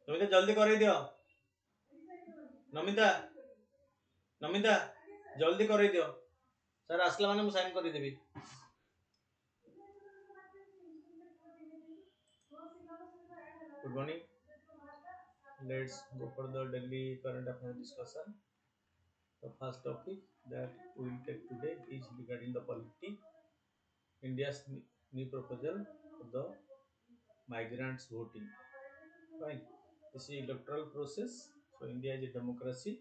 नमिता जल्दी कर दियो। नमिता नमिता जल्दी कर दियो। सर आसला माने मु साइन कर देबी। Good morning. Let's go for the daily current affairs discussion. The first topic that we will take today is regarding the polity. India's new proposal for the migrants voting. Fine. This is electoral process. So India is a democracy,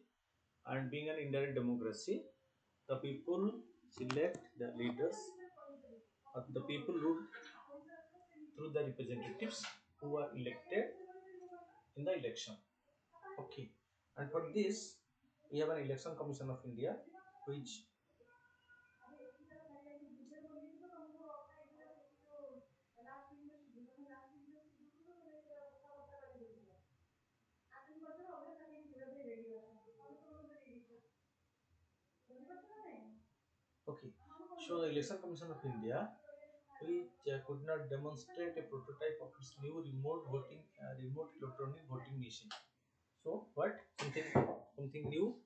and being an indirect democracy, the people select the leaders, or the people rule through the representatives who are elected in the election. Okay, and for this we have an election commission of India, which okay. So the election commission of India, which could not demonstrate a prototype of its new remote electronic voting machine. So what something new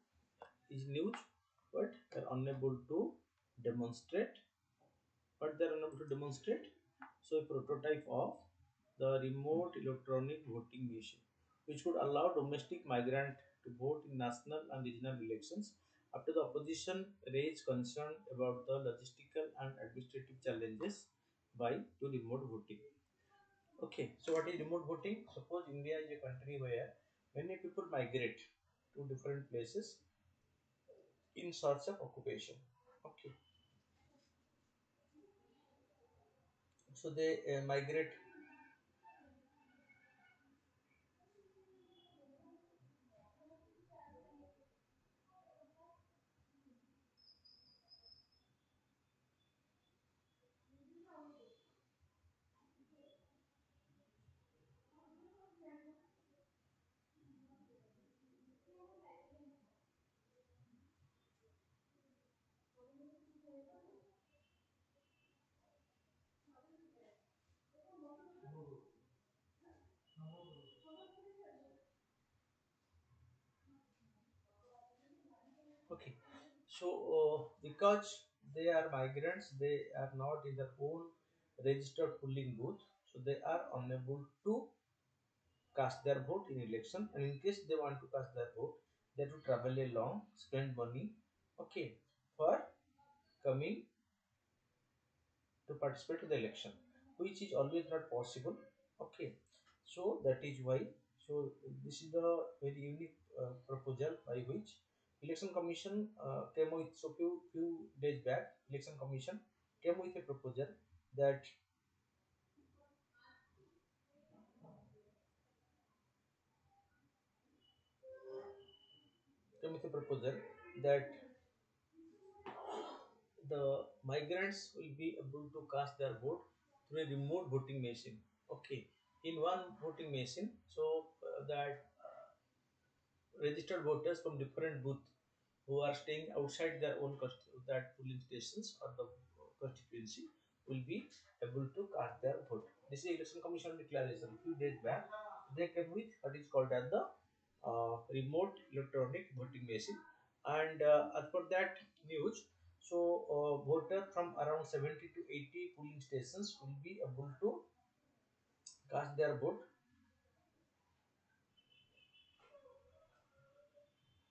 is news, but they're unable to demonstrate. But they're unable to demonstrate. So a prototype of the remote electronic voting machine, which would allow domestic migrant to vote in national and regional elections after the opposition raised concern about the logistical and administrative challenges by to remote voting. Okay, so what is remote voting? Suppose India is a country where many people migrate to different places in search of occupation. Okay, so they migrate. Okay, so because they are migrants, they are not in their own registered polling booth, so they are unable to cast their vote in election. And in case they want to cast their vote, they have to travel a long, spend money, okay, for coming to participate in the election, which is always not possible. Okay, so that is why. So this is the very unique proposal by which election commission came with. So few days back, election commission came with a proposal that came with a proposal that the migrants will be able to cast their vote through a remote voting machine. Okay, in one voting machine, so that registered voters from different booth who are staying outside their own that polling stations or the constituency will be able to cast their vote. This is election commission declaration. A few days back, they came with what is called as the remote electronic voting machine, and as per that news, so voters from around 70 to 80 polling stations will be able to cast their vote.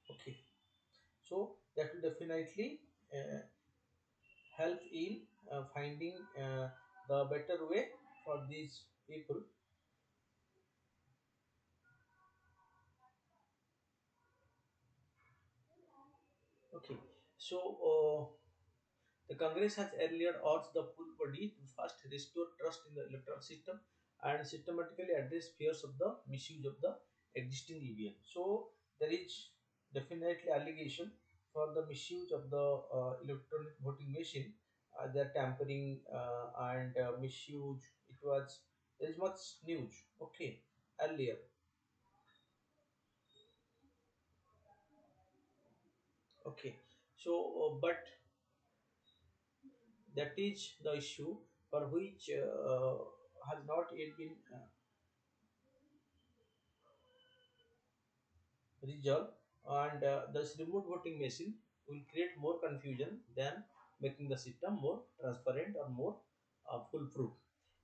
Okay, so that will definitely help in finding the better way for these people. Okay, so the Congress has earlier urged the full body to first restore trust in the electoral system and systematically address fears of the misuse of the existing EVM. So there is definitely allegation for the misuse of the electronic voting machine, their tampering and misuse. It was there is much news. Okay, earlier. Okay, so but that is the issue for which has not yet been resolve, and this remote voting machine will create more confusion than making the system more transparent or more foolproof.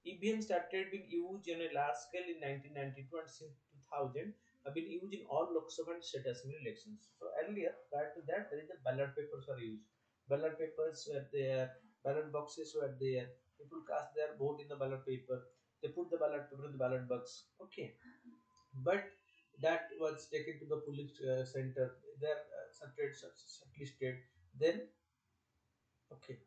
EVM started being used on a large scale in 1992, and since 2000 have been used in all Lok Sabha and state assembly elections. So earlier, prior to that, there is the ballot papers were used. Ballot papers were there, ballot boxes were there. People cast their vote in the ballot paper. They put the ballot paper in the ballot box. Okay, but that was taken to the police center. There, shortlisted. Then, okay,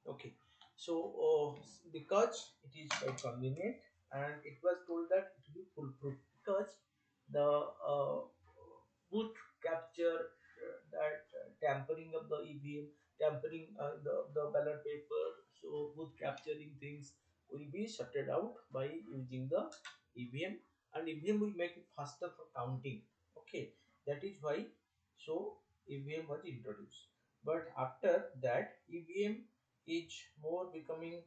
okay. So, because it is quite convenient, and it was told that it will be foolproof because the booth capture that tampering of the EVM, tampering the ballot paper, so booth capturing things will be shutted out by using the EVM, and EVM will make it faster for counting. Okay, that is why so EVM was introduced. But after that, EVM is more becoming.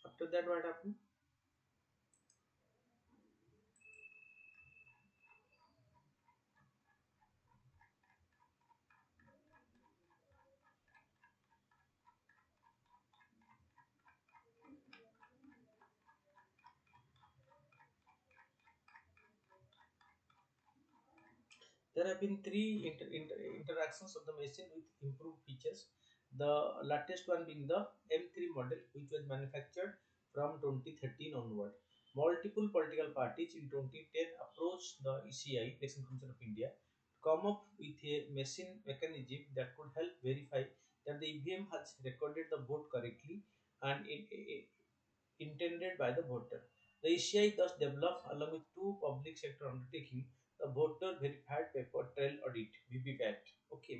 After that, what happened? There have been three interactions of the machine with improved features. The latest one being the M3 model, which was manufactured from 2013 onward. Multiple political parties in 2010 approached the ECI, Election Commission of India, to come up with a machine mechanism that could help verify that the EVM has recorded the vote correctly and intended by the voter. The ECI thus developed, along with two public sector undertaking, the voter verified paper trail audit (VVPAT)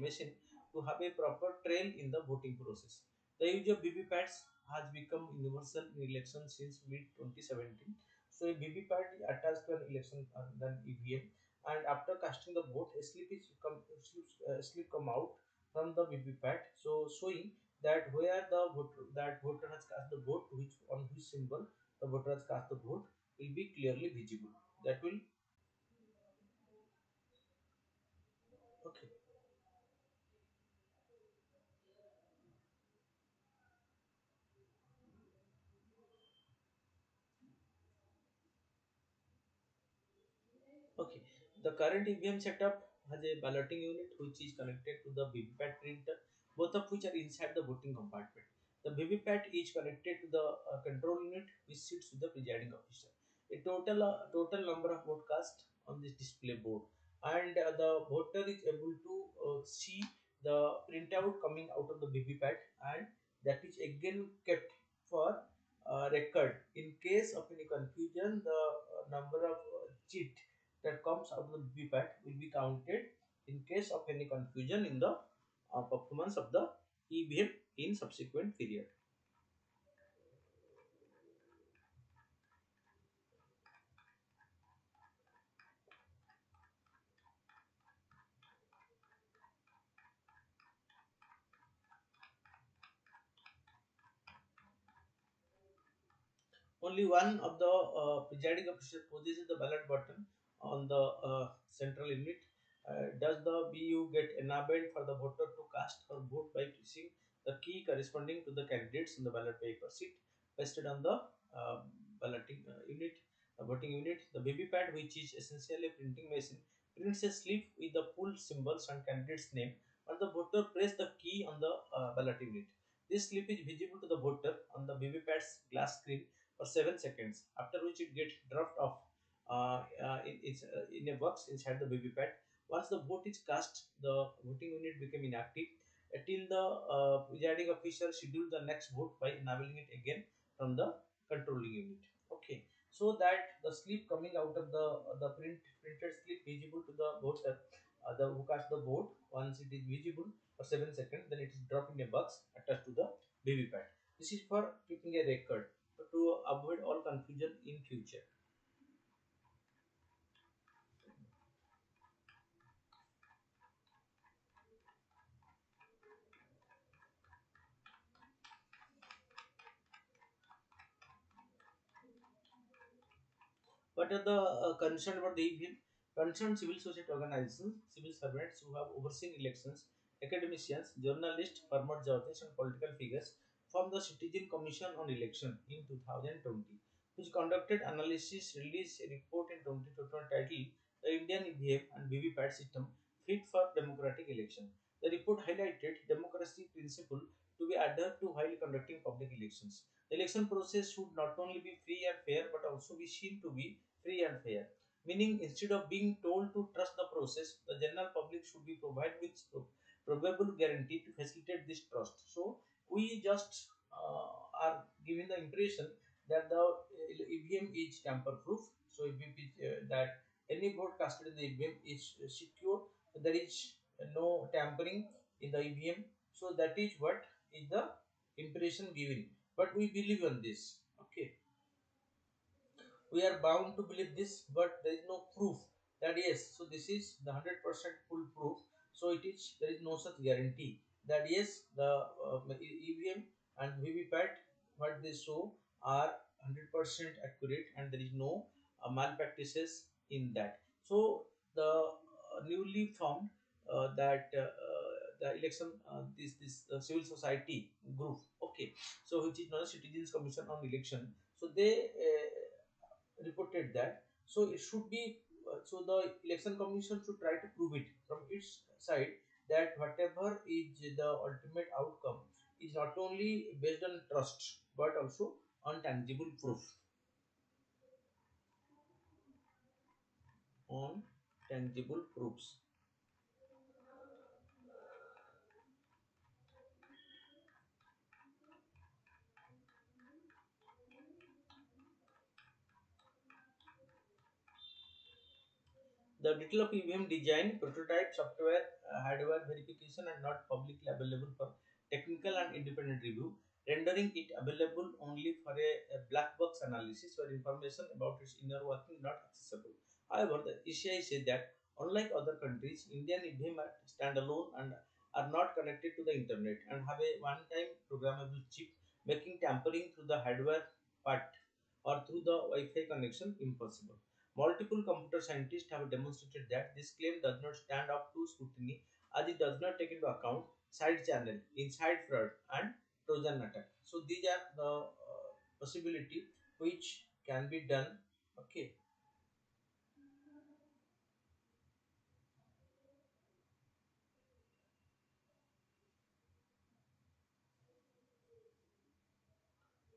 machine to have a proper trail in the voting process. The use of VVPATs has become universal in elections since mid 2017. So a VVPAT is attached to an election than EVM, and after casting the vote, a slip come out from the VVPAT, so showing that where the voter has cast the vote, which on which symbol the voter has cast the vote will be clearly visible. That will okay. Okay, the current EVM setup has a balloting unit which is connected to the VVPAT printer, both of which are inside the voting compartment. The VVPAT is connected to the control unit which sits with the presiding officer. A total number of vote cast on this display board, and the voter is able to see the printout coming out of the VVPAT, and that is again kept for record. In case of any confusion, the number of cheat that comes out of the VPAT will be counted in case of any confusion in the performance of the EVM in subsequent period. Only one of the presiding officer possesses the ballot button on the central unit. Does the BU get enabled for the voter to cast or vote by pressing the key corresponding to the candidates in the ballot paper sheet pasted on the balloting unit, voting unit? The VVPAT, which is essentially a printing machine, prints a slip with the full symbols and candidate's name, and the voter press the key on the ballot unit. This slip is visible to the voter on the VVPAT's glass screen for 7 seconds, after which it gets dropped off in a box inside the VVPAT. Once the vote is cast, the voting unit became inactive till the presiding officer schedule the next vote by enabling it again from the controlling unit. Okay, so that the slip coming out of the printed slip visible to the voter, the who cast the vote, once it is visible for 7 seconds, then it is dropped in a box attached to the VVPAT. This is for keeping a record to avoid all confusion in future. What are the concern about the EVM? Concerned civil society organizations, civil servants who have overseen elections, academicians, journalists, former judges, and political figures from the Citizen Commission on Election in 2020, which conducted analysis, released a report in 2021 titled "The Indian EVM and VVPAT System Fit for Democratic Election." The report highlighted democracy principle to be adhered to while conducting public elections. The election process should not only be free and fair but also be seen to be free and fair. Meaning, instead of being told to trust the process, the general public should be provided with probable guarantee to facilitate this trust. So, we just are giving the impression that the EVM is tamper-proof. So, that any vote casted in the EVM is secure. There is no tampering in the EVM. So, that is what is the impression given. But we believe on this. Okay, we are bound to believe this, but there is no proof that yes, so this is the 100% full proof. So it is, there is no such guarantee that yes, the EVM and VVPAT what they show are 100% accurate, and there is no malpractices in that. So the newly formed the election this civil society group, okay, so which is known as Citizens Commission on Election, so they reported that, so it should be so the election commission should try to prove it from its side that whatever is the ultimate outcome is not only based on trust but also on tangible proof, on tangible proofs. The detail of EVM design, prototype, software, hardware verification are not publicly available for technical and independent review, rendering it available only for a black box analysis where information about its inner working is not accessible. However, the ECI said that unlike other countries, Indian EVM are standalone and are not connected to the internet and have a one-time programmable chip, making tampering through the hardware part or through the Wi-Fi connection impossible. Multiple computer scientists have demonstrated that this claim does not stand up to scrutiny as it does not take into account side channel, inside fraud, and Trojan attack. So these are the possibility which can be done. Okay.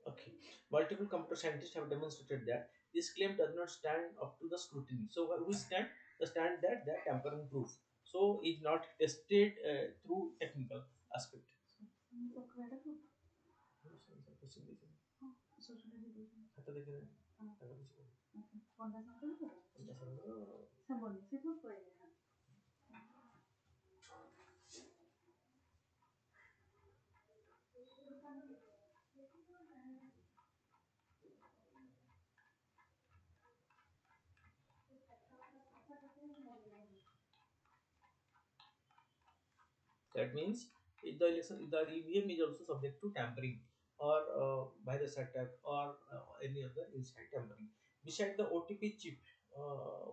Okay. Multiple computer scientists have demonstrated that this claim does not stand up to the scrutiny. So who stand? The stand that they are tampering proof. So is not tested through technical aspect. ହାତ ଦେଖେରେ ତାଙ୍କ କିଛି That means if the election, if the EVM is also subject to tampering or virus attack or any other inside tampering. Beside the OTP chip,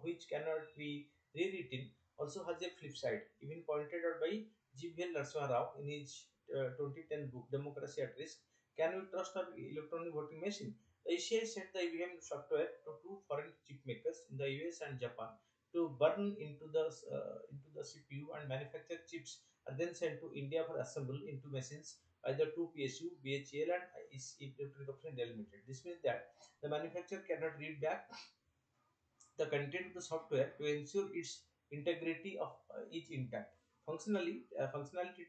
which cannot be rewritten, also has a flip side, even pointed out by GVL Narasimha Rao in his 2010 book Democracy at Risk. Can we trust our electronic voting machine? The ECI sent the EVM software to two foreign chip makers in the US and Japan to burn into the CPU and manufacture chips are then sent to India for assembly into machines by the two PSU, BHEL and Electric Option India Limited. This means that the manufacturer cannot read back the content of the software to ensure its integrity of each intact. Functionality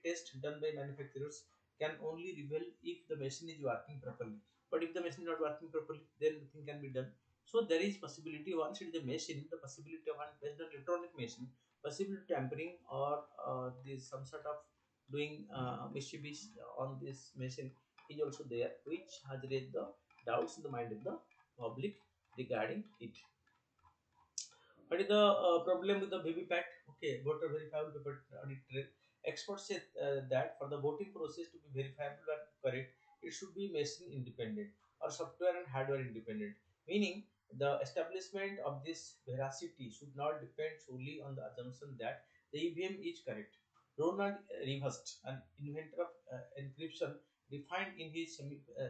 test done by manufacturers can only reveal if the machine is working properly. But if the machine is not working properly, then nothing can be done. So there is possibility once it is a machine, the possibility of based on electronic machine, possibility tampering or this some sort of doing mischievous on this machine is also there, which has raised the doubts in the mind of the public regarding it. What is the problem with the VVPAT? Okay, voter verifiable paper audit trail. Experts say that for the voting process to be verifiable and correct, it should be machine independent or software and hardware independent. Meaning, the establishment of this veracity should not depend solely on the assumption that the EVM is correct. Ronald Rivest, an inventor of encryption, defined in his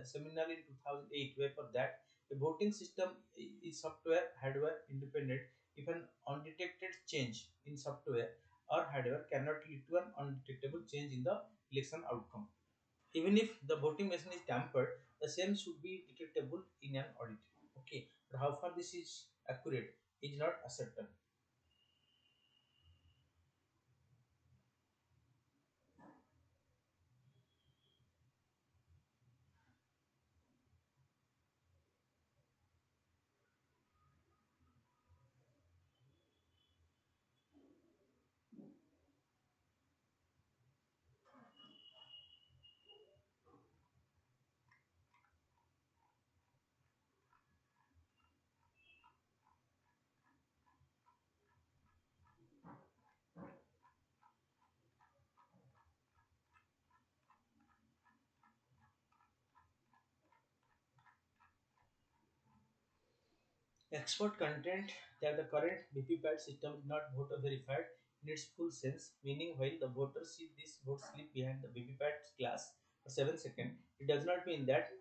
seminar in 2008 paper that a voting system is software hardware independent if an undetected change in software or hardware cannot lead to an undetectable change in the election outcome. Even if the voting machine is tampered, the same should be detectable in an audit. Okay, but how far this is accurate is not certain. Expert content that the current VPPAT system is not voter verified in its full sense, meaning while the voter sees this vote slip behind the VPPAT glass for 7 seconds, it does not mean that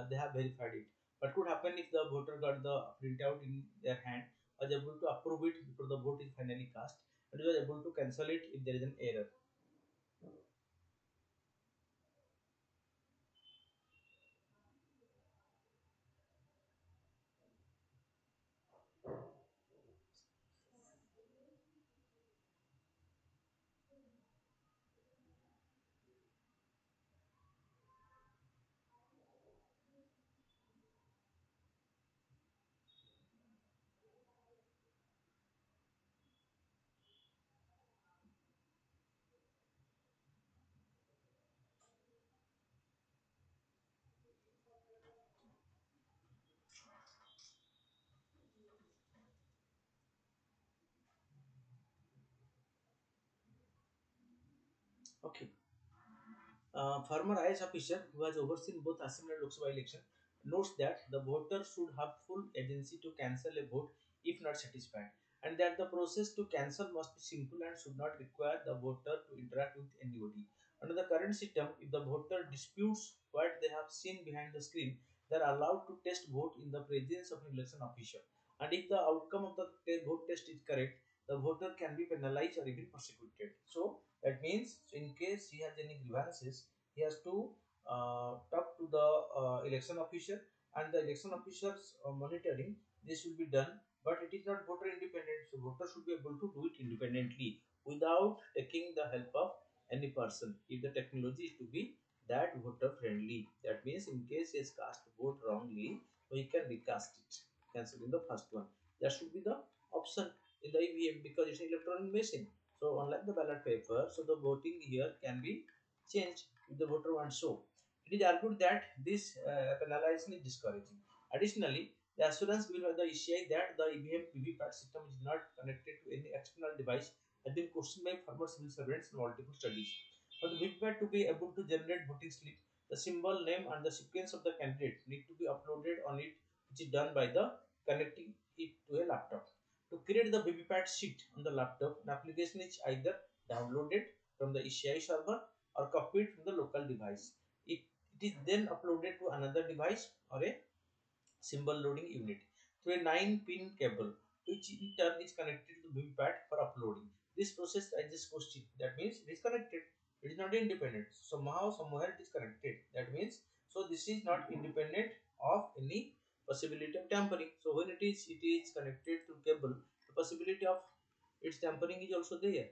they have verified it. What could happen if the voter got the printout in their hand, was able to approve it before the vote is finally cast, and was able to cancel it if there is an error? Okay. Former IAS officer who has overseen both Assembly and Lok Sabha election notes that the voter should have full agency to cancel a vote if not satisfied, and that the process to cancel must be simple and should not require the voter to interact with anybody. Under the current system, if the voter disputes what they have seen behind the screen, they are allowed to test vote in the presence of an election official. And if the outcome of the vote test is correct, the voter can be penalized or even prosecuted. So that means, in case he has any grievances, he has to talk to the election official, and the election officers monitoring this will be done. But it is not voter independent, so voter should be able to do it independently without taking the help of any person. If the technology is to be that voter friendly, that means in case he has cast vote wrongly, so he can recast it, cancel in the first one. That should be the option in the EVM because it's an electronic machine. So unlike the ballot paper, so the voting here can be changed if the voter wants so. It is argued that this penalization is discouraging. Additionally, the assurance given by the ECI that the EVM PVPAT system is not connected to any external device has been questioned by former civil servants in multiple studies. For the VVPAT to be able to generate voting slip, the symbol, name, and the sequence of the candidate need to be uploaded on it, which is done by the connecting it to a laptop. To create the VVPAT sheet on the laptop, an application is either downloaded from the ECI server or copied from the local device. It is then uploaded to another device or a symbol loading unit through a 9-pin cable, which in turn is connected to the VVPAT for uploading. This process raises question. That means it is connected. It is not independent. Somehow, somewhere it is connected. That means so this is not independent of any possibility of tampering. So when it is connected to cable, the possibility of its tampering is also there.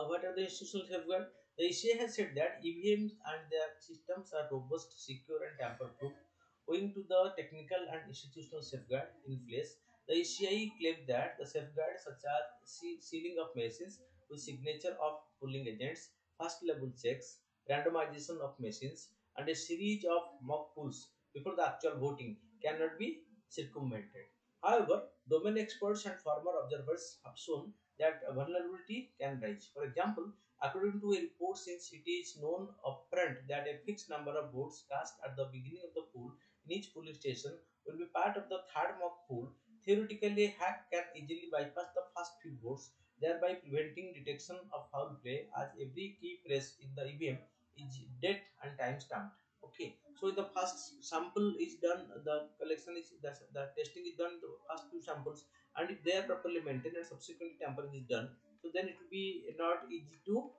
What are the institutional safeguards? The ECA has said that EVMs and their systems are robust, secure, and tamper-proof, owing to the technical and institutional safeguard in place. The ECI claimed that the safeguards such as sealing of machines with signature of polling agents, first level checks, randomization of machines, and a series of mock polls before the actual voting cannot be circumvented. However, domain experts and former observers have shown that a vulnerability can rise. For example, according to a report, since it is known upfront that a fixed number of votes cast at the beginning of the poll in each polling station will be part of the third mock poll, theoretically a hack can easily bypass the first few votes, thereby preventing detection of foul play as every key press in the EVM is date and time stamped. Okay, so the first sample is done, the collection is the testing is done, the first few samples, and if they are properly maintained and subsequently tampering is done, so then it will be not easy to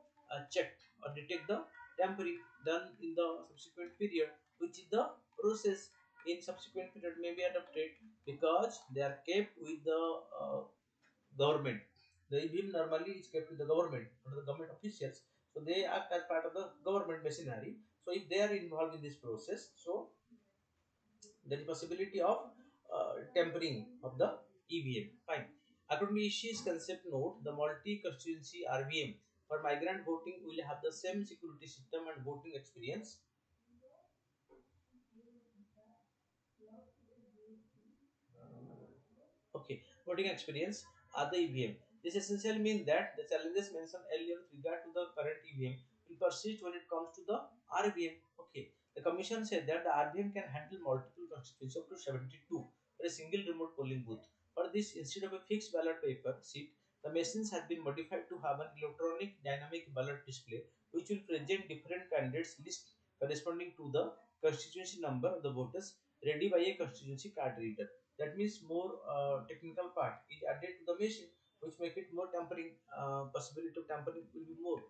check or detect the tampering done in the subsequent period, which is the process in subsequent period may be adopted because they are kept with the government. The EVM normally is kept with the government or the government officials, so they act as part of the government machinery. So if they are involved in this process, so there is possibility of tampering of the EVM. Fine. According to Ishi's concept note, the multi-constituency RVM for migrant voting will have the same security system and voting experience. Okay, voting experience are the EVM. This essentially means that the challenges mentioned earlier with regard to the current EVM will persist when it comes to the RVM. Okay, the commission said that the RVM can handle multiple constituencies up to 72 for a single remote polling booth. For this, instead of a fixed ballot paper sheet, the machines have been modified to have an electronic dynamic ballot display which will present different candidates list corresponding to the constituency number of the voters ready by a constituency card reader. That means more technical part is added to the machine, which make it more tampering, possibility of tampering will be more.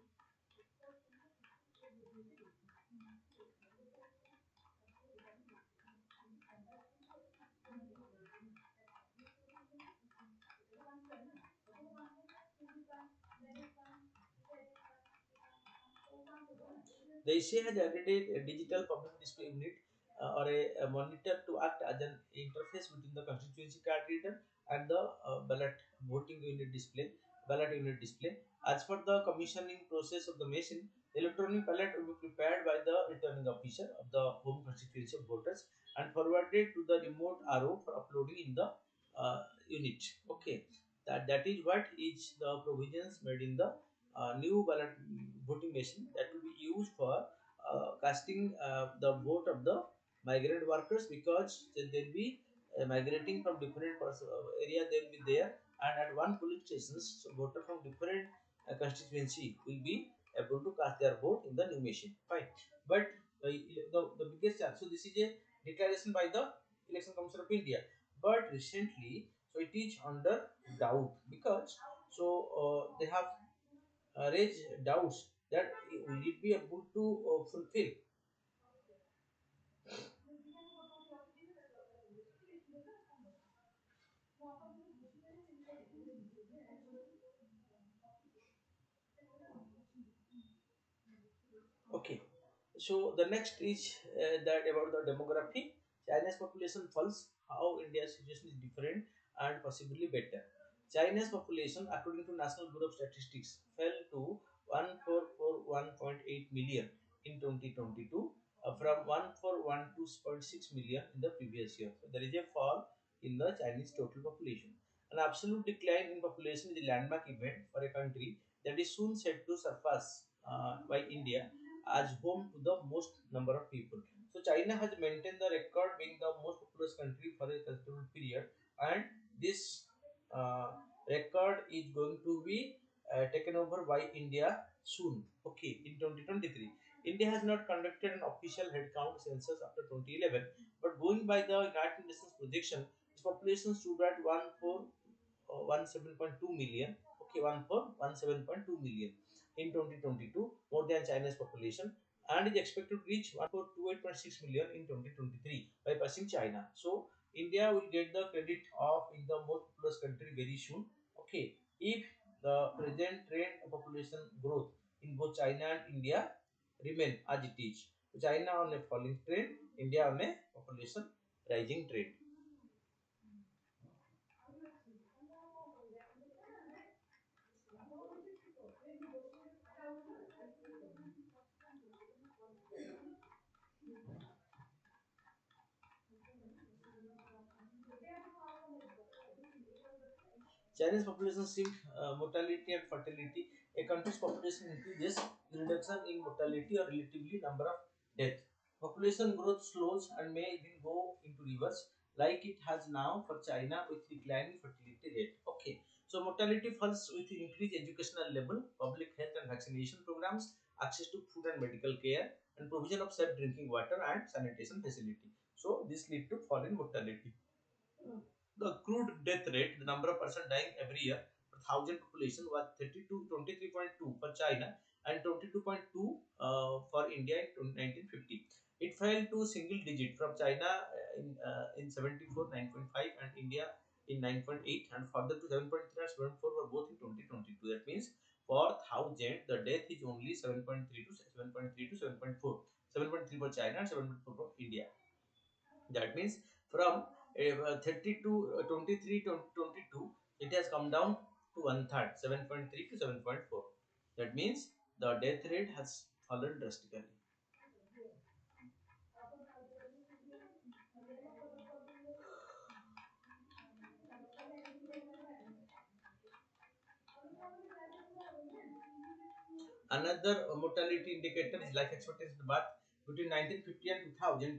The ECA has added a digital public display unit or a monitor to act as an interface between the constituency card reader and the ballot voting unit display. ballot unit display. As per the commissioning process of the machine, the electronic ballot will be prepared by the returning officer of the home constituency of voters and forwarded to the remote RO for uploading in the unit. Okay, that is what is the provisions made in the new ballot voting machine that will be used for casting the vote of the migrant workers, because they'll be migrating from different parts of area. They'll be there, and at one police stations, so voter from different constituency will be able to cast their vote in the new machine. Fine, but the biggest chance. So this is a declaration by the Election Commission of India. But recently, so it is under doubt, because so they have raised doubts that will it be able to fulfill. Okay, so the next is that about the demography. China's population falls. How India's situation is different and possibly better. China's population, according to National Bureau of Statistics, fell to 1441.8 million in 2022 from 1412.6 million in the previous year. So there is a fall in the Chinese total population. An absolute decline in population is a landmark event for a country that is soon set to surpass by India as home to the most number of people. So China has maintained the record being the most populous country for a considerable period, and this record is going to be taken over by India soon. Okay, in 2023. India has not conducted an official headcount census after 2011, but going by the United Nations projection, its population stood at 17.2 million. Okay, 1417.2 million in 2022, more than China's population, and is expected to reach 1428.6 million in 2023 by passing China. So India will get the credit of in the most populous country very soon. Okay, if the present trend of population growth in both China and India remain as it is. China on a falling trend, India on a population rising trend. Chinese population shift, mortality and fertility. A country's population increases, the reduction in mortality or relatively number of death. Population growth slows and may even go into reverse, like it has now for China with declining fertility rate. Okay, so mortality falls with increased educational level, public health and vaccination programs, access to food and medical care, and provision of safe drinking water and sanitation facility. So this lead to fall in mortality. The crude death rate, the number of persons dying every year per thousand population, was 23.2 for China and 22.2 for India in 1950. It fell to single digit from China in 74, 9.5, and India in 9.8, and further to 7.3 and 7.4 were both in 2022. That means for 1000 the death is only 7.3 to 7.3 to 7.4. 7.3 for China and 7.4 for India. That means from 30 to 23 to 22, it has come down to one third, 7.3 to 7.4. That means the death rate has fallen drastically. Another mortality indicator is life expectancy of the birth. Between 1950 and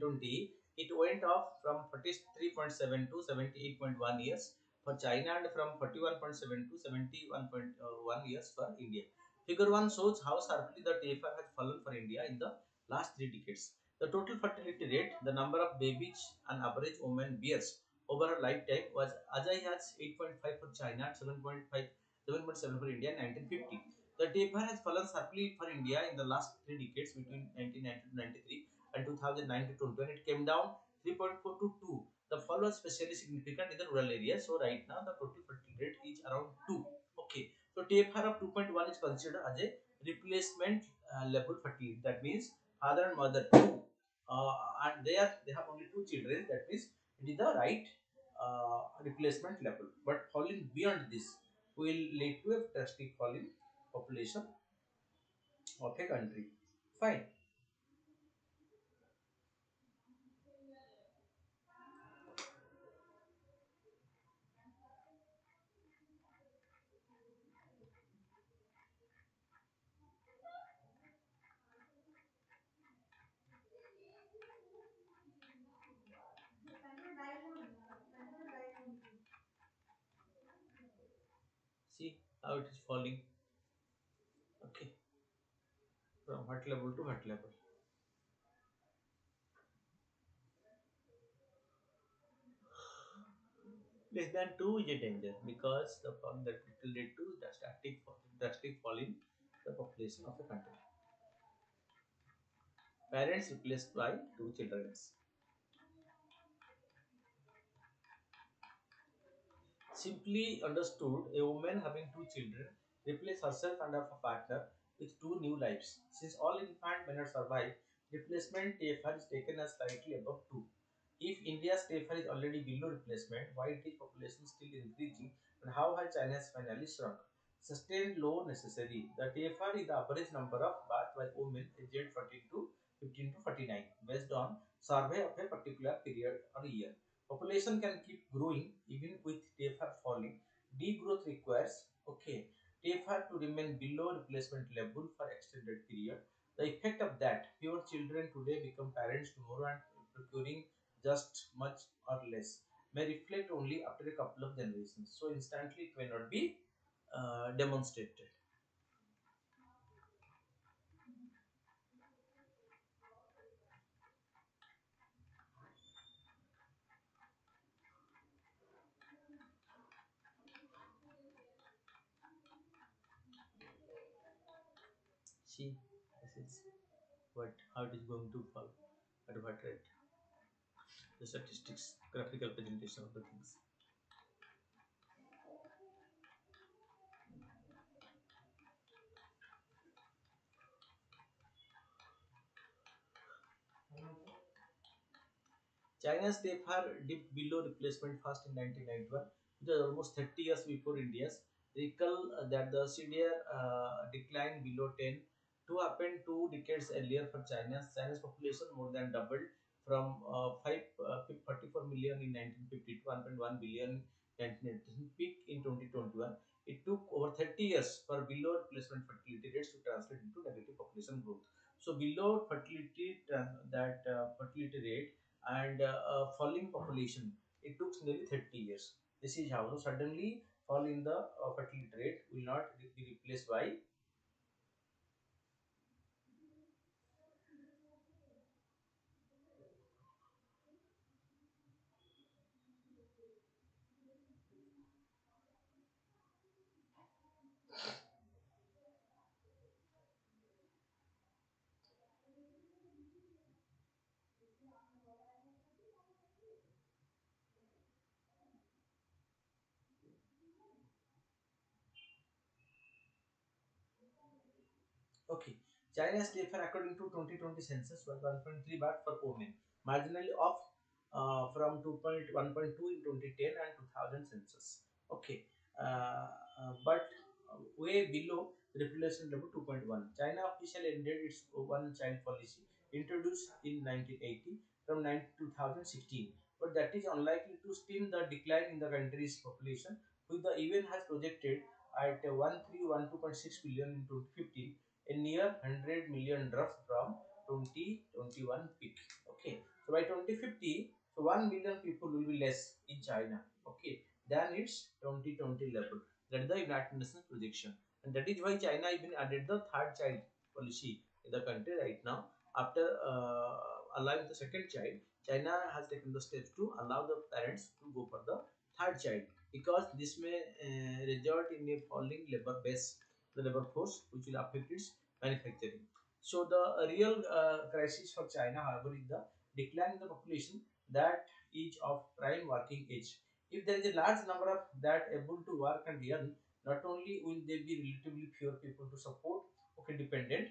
2020, it went up from 43.7 to 78.1 years for China, and from 41.7 to 71.1 years for India. Figure 1 shows how sharply the TFR has fallen for India in the last 3 decades. The total fertility rate, the number of babies an average woman bears over her lifetime, was as high as 8.5 for China and 7.7 for India in 1950. The taper has fallen sharply for India in the last 3 decades, between 1990 to 93 and 2009 to 20, when it came down 3.4 to 2. The fall was especially significant in the rural areas. So right now the total fertility rate is around 2. Okay. So taper of 2.1 is considered as a replacement level fertility. That means father and mother two, uh, and they have only two children. That means it is the right replacement level. But falling beyond this, will lead to a drastic fall in population of a country. Fine. See how it is falling. Okay, from what level to what level? Less than 2 is a danger because the fall that it will lead to drastic fall in the population of a country. Parents replaced by two children. Simply understood, a woman having two children replaces herself and her partner with two new lives. Since all infant may not survive, replacement TFR is taken as slightly above 2. If India's TFR is already below replacement, why is population still increasing and how has China's finally shrunk? Sustained low necessary. The TFR is the average number of births by women aged 14 to 15 to 49 based on survey of a particular period or year. Population can keep growing even with TFR falling. Degrowth requires TFR to remain below replacement level for extended period. The effect of that, fewer children today become parents tomorrow and procuring just much or less may reflect only after a couple of generations. So instantly it may not be demonstrated. See, this is what how it is going to fall at what rate. The statistics, graphical presentation of the things. China's TFR dipped below replacement fast in 1991, which was almost 30 years before India's. Recall that the severe decline below 10 to happen 2 decades earlier for China. China's population more than doubled from 44 million in 1950 to 1.1 billion in 1980, peak in 2021. It took over 30 years for below replacement fertility rates to translate into negative population growth. So below fertility rate and falling population, it took nearly 30 years. This is how. So suddenly fall in the fertility rate will not be replaced by. Okay. China's TFR according to 2020 census was 1.3 baht per woman, marginally off from 2.1.2 in 2010 and 2000 census. Okay. But way below the population level 2.1. China officially ended its one child policy introduced in 1980 from 2016, but that is unlikely to stem the decline in the country's population, which the UN has projected at 1312.6 billion in 2015, a near 100 million drop from 2021 peak. Okay, so by 2050, so 1 billion people will be less in China. Okay, than its 2020 level. That is the United Nations projection, and that is why China even added the third child policy in the country right now. After allowing the second child, China has taken the steps to allow the parents to go for the third child because this may result in a falling labor base, the labor force, which will affect its manufacturing. So the real crisis for China, however, is the decline in the population that is of prime working age. If there is a large number of that able to work and earn, not only will there be relatively fewer people to support dependent,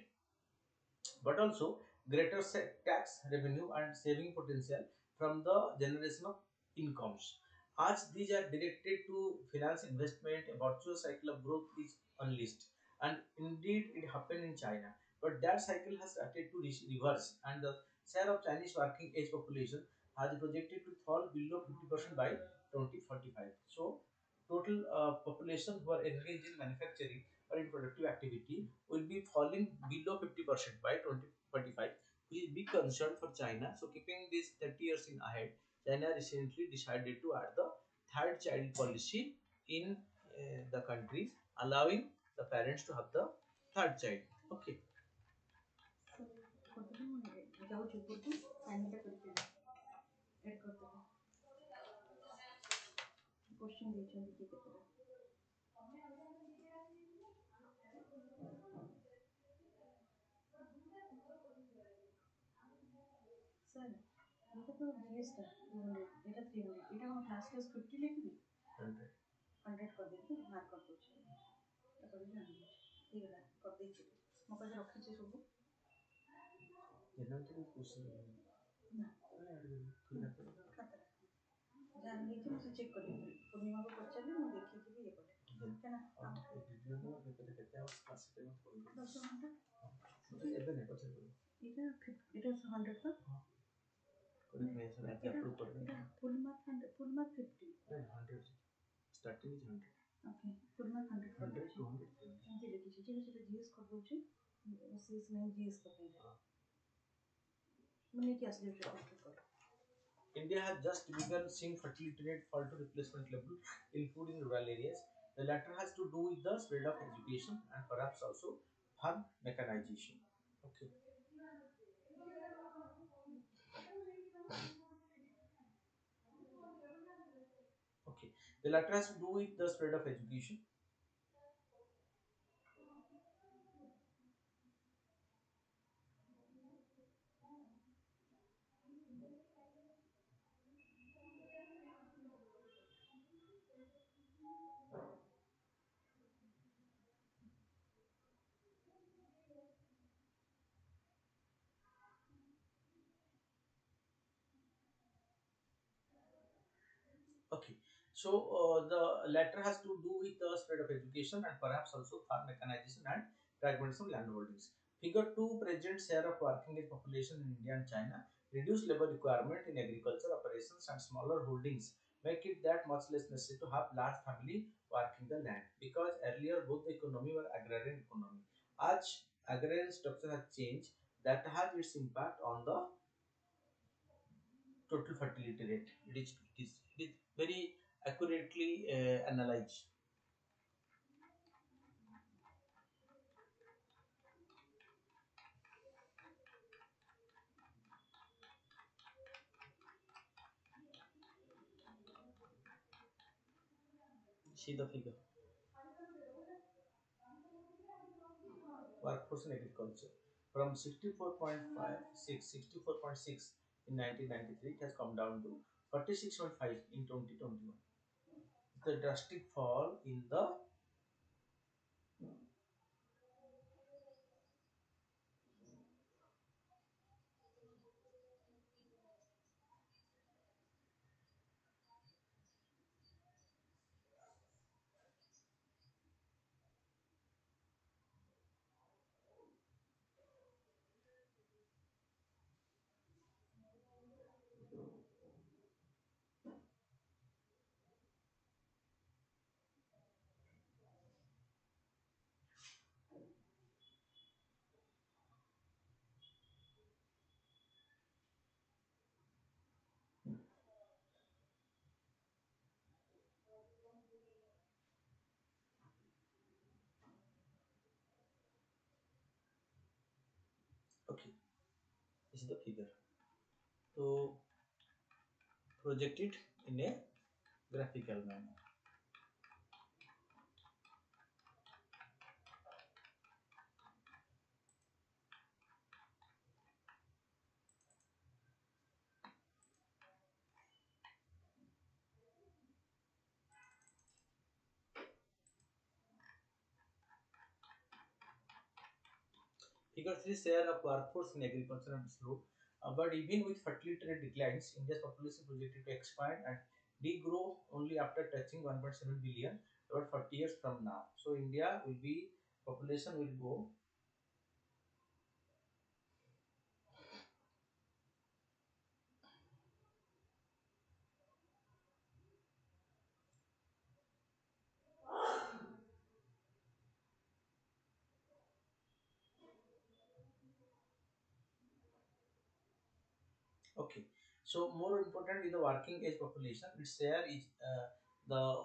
but also greater tax revenue and saving potential from the generation of incomes. As these are directed to finance investment, a virtuous cycle of growth is unleashed. And indeed, it happened in China. But that cycle has started to reverse, and the share of Chinese working age population has projected to fall below 50% by 2045. So, total population who are engaged in manufacturing or in productive activity will be falling below 50% by 2045, which is big concern for China. So, keeping this 30 years in ahead, China recently decided to add the third child policy in the countries, allowing the parents to have the third child. Okay. Starting is 100. Full mark 100 100 200 India has just begun seeing fertility rate fall to replacement level, including rural areas. The latter has to do with the spread of education and perhaps also farm mechanization. Okay. Okay. The latter has to do with the spread of education. Okay. So the latter has to do with the spread of education and perhaps also farm mechanization and fragmentation of land holdings. Figure 2 presents share of working age population in India and China. Reduced labor requirement in agriculture operations and smaller holdings make it that much less necessary to have large family working the land, because earlier both the economy were agrarian economy. As agrarian structure has changed, that has its impact on the total fertility rate. It is very accurately analyzed. See the figure. Workforce in agriculture. From 64.6 in 1993, it has come down to 46.5 in 2021. The drastic fall in the. Okay, this is the figure. So project it in a graphical manner. Figure 3, share of workforce in agriculture and slow. But even with fertility rate declines, India's population projected to expand and degrow only after touching 1.7 billion about 40 years from now. So India will be, population will go. Okay, so more important is the working age population. Its share is the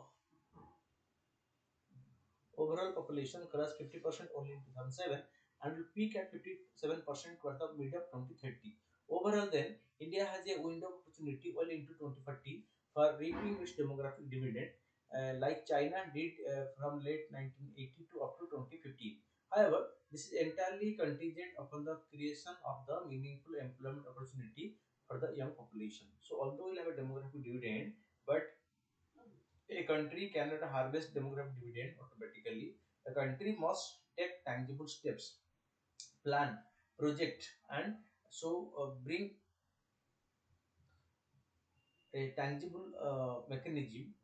overall population crossed 50% only in 2007 and will peak at 57% toward the mid of 2030. Overall, then, India has a window of opportunity well into 2040 for reaping its demographic dividend, like China did from late 1980 to up to 2015. However, this is entirely contingent upon the creation of the meaningful employment opportunity for the young population. So, although we'll have a demographic dividend, but a country cannot harvest demographic dividend automatically. The country must take tangible steps, plan, project, and so bring a tangible mechanism.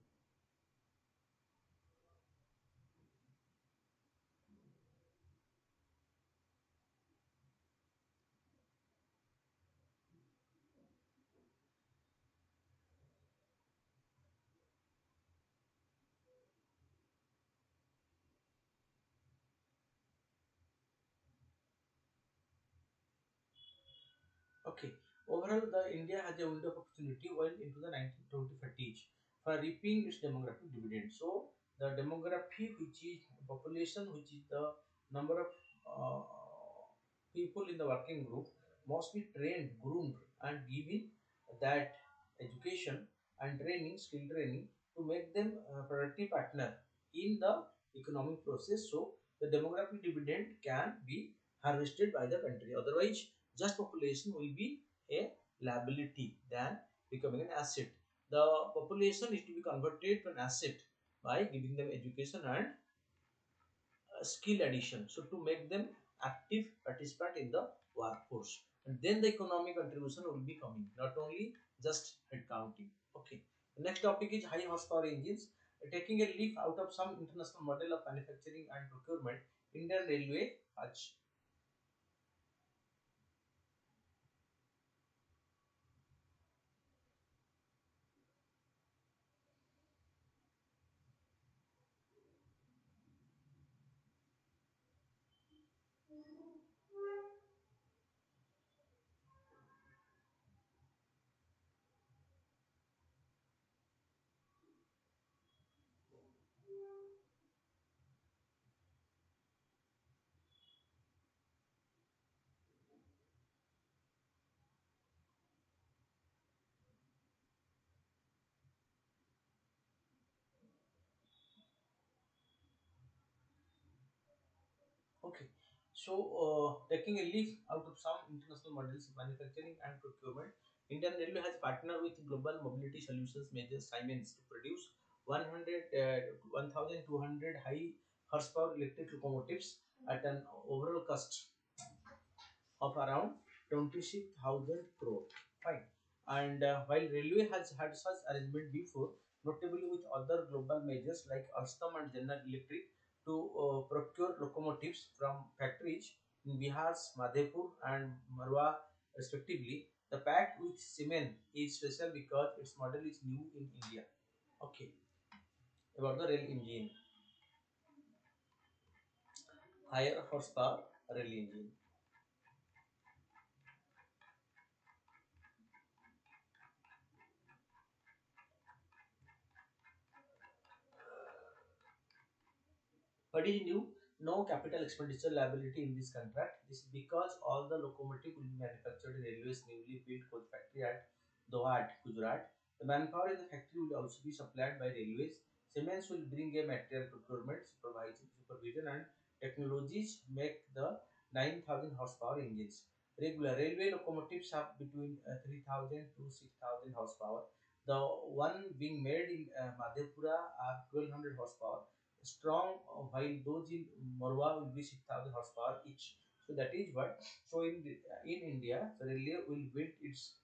Okay. Overall, the India has a window of opportunity well into the 1920 for reaping its demographic dividend. So, the demography, which is population, which is the number of uh, people in the working group, must be trained, groomed, and given that education and training, skill training, to make them a productive partner in the economic process. So, the demographic dividend can be harvested by the country. Otherwise, just population will be a liability than becoming an asset. The population is to be converted to an asset by giving them education and skill addition. So to make them active participant in the workforce, and then the economic contribution will be coming, not only just head counting. Okay. The next topic is high horsepower engines. Taking a leaf out of some international model of manufacturing and procurement, Indian Railway has. Okay. So, taking a leaf out of some international models of manufacturing and procurement, Indian Railway has partnered with Global Mobility Solutions major Siemens to produce 1,200 high horsepower electric locomotives at an overall cost of around 26,000 crore. Fine. And while railway has had such arrangement before, notably with other global majors like Alstom and General Electric, to procure locomotives from factories in Bihar's Madhepur and Marwa respectively, the pact with Siemens is special because its model is new in India. Okay, about the rail engine, higher horsepower rail engine. What is new? No capital expenditure liability in this contract. This is because all the locomotive will be manufactured in Railway's newly built coach factory at Dohat, Gujarat. The manpower in the factory will also be supplied by Railways. Siemens will bring a material procurement, supervision and technologies make the 9,000 horsepower engines. Regular railway locomotives have between 3,000 to 6,000 horsepower. The one being made in Madhepura are 1,200 horsepower strong, while those in Morwa will be 6,000 horsepower each. So that is what. So in India, the railway will build its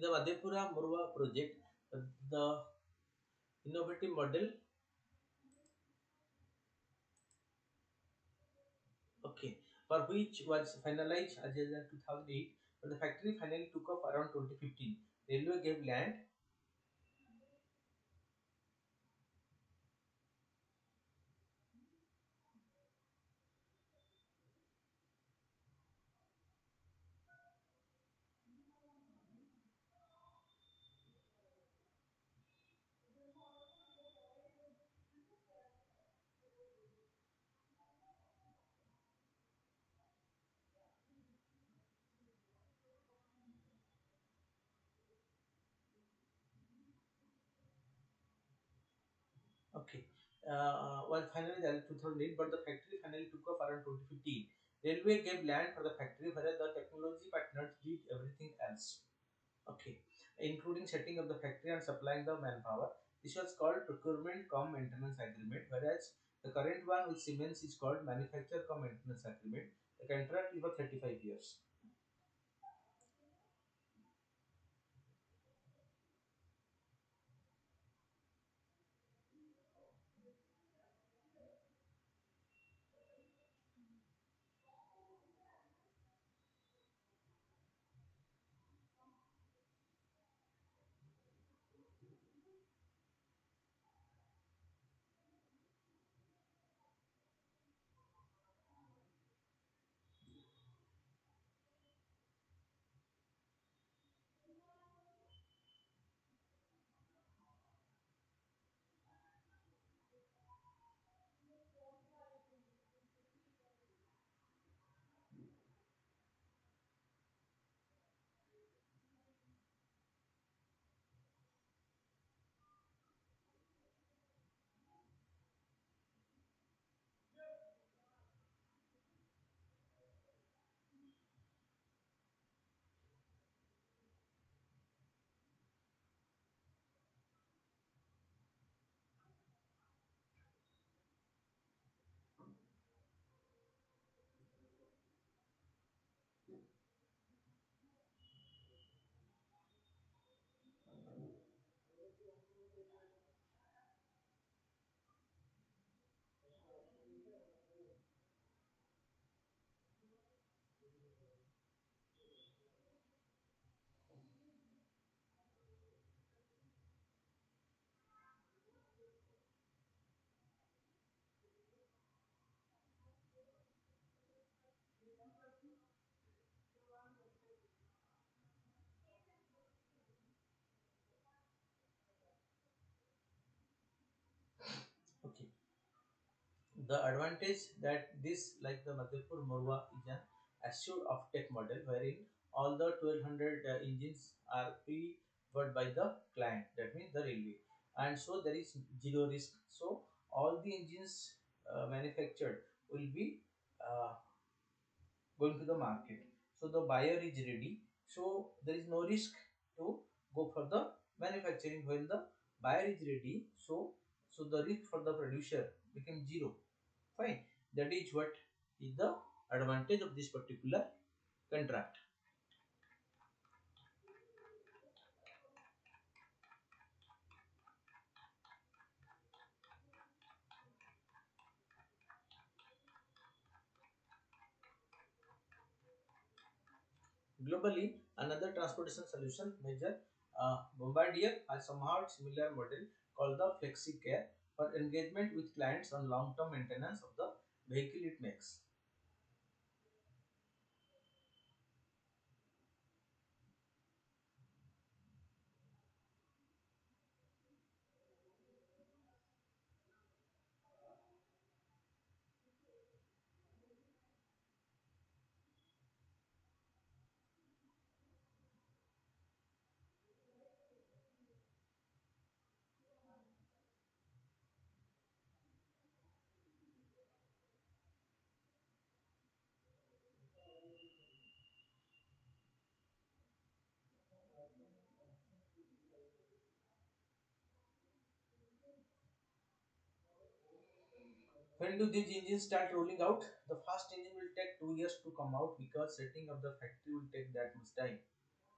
In the Madhepura Morwa project, the innovative model, okay, for which was finalized as in 2008, but the factory finally took off around 2015. Railway gave land. Okay. Was finally there in 2008, but the factory finally took off around 2015. Railway gave land for the factory, whereas the technology partners did everything else. Okay, including setting up the factory and supplying the manpower. This was called procurement cum maintenance agreement, whereas the current one with Siemens is called manufacture cum maintenance agreement. The contract is for 35 years. Okay. The advantage that this, like the Madhepur Morwa, is an assured offtake model wherein all the 1200 engines are pre-bought by the client, that means the railway, and so there is zero risk. So all the engines manufactured will be uh, going to the market. So the buyer is ready. So there is no risk to go for the manufacturing when the buyer is ready. So the risk for the producer became zero. Fine. That is what is the advantage of this particular contract. Globally, another transportation solution major, Bombardier has somehow similar model called the Flexi Care for engagement with clients on long-term maintenance of the vehicle it makes. When do these engines start rolling out? The first engine will take 2 years to come out because setting up the factory will take that much time.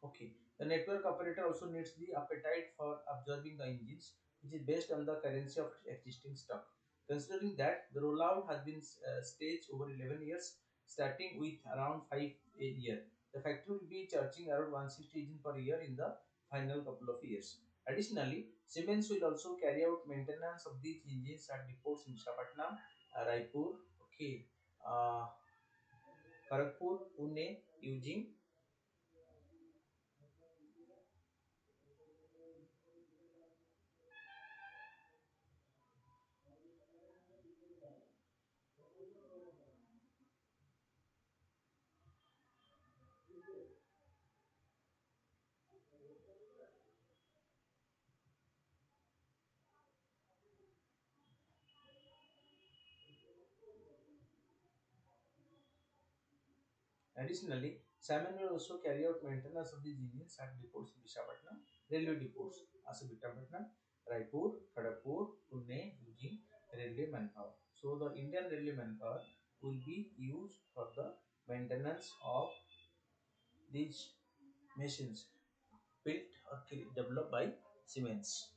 Okay. The network operator also needs the appetite for absorbing the engines, which is based on the currency of existing stock. Considering that the rollout has been staged over 11 years, starting with around 5 a year, the factory will be charging around 160 engines per year in the final couple of years. Additionally, Siemens will also carry out maintenance of these engines at depots in Visakhapatnam, Raipur, okay, uh, Kharagpur, Pune, Eugene. Additionally, Simon will also carry out maintenance of these engines at depots in Visakhapatnam, railway depots, Visakhapatnam, Raipur, Kharagpur, Pune, Eugene, railway manpower. So the Indian railway manpower will be used for the maintenance of these machines built or developed by Siemens.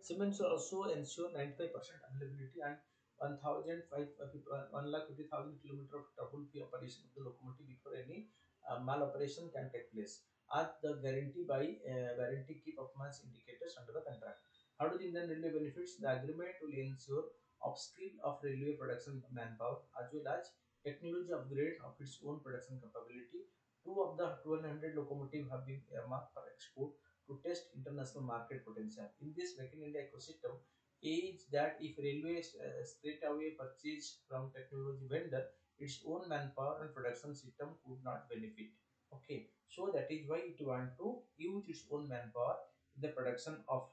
Siemens will also ensure 95% availability and 1,50,000 kilometer of trouble-free operation of the locomotive before any mal-operation can take place, as the guarantee key performance indicators under the contract. How do the Indian Railway benefits? The agreement will ensure upskill of railway production manpower as well as technology upgrade of its own production capability. Two of the 1,200 locomotives have been earmarked for export to test international market potential. In this Make in India ecosystem, is that if railways straight away purchase from technology vendor, its own manpower and production system would not benefit. Okay, so that is why it want to use its own manpower in the production of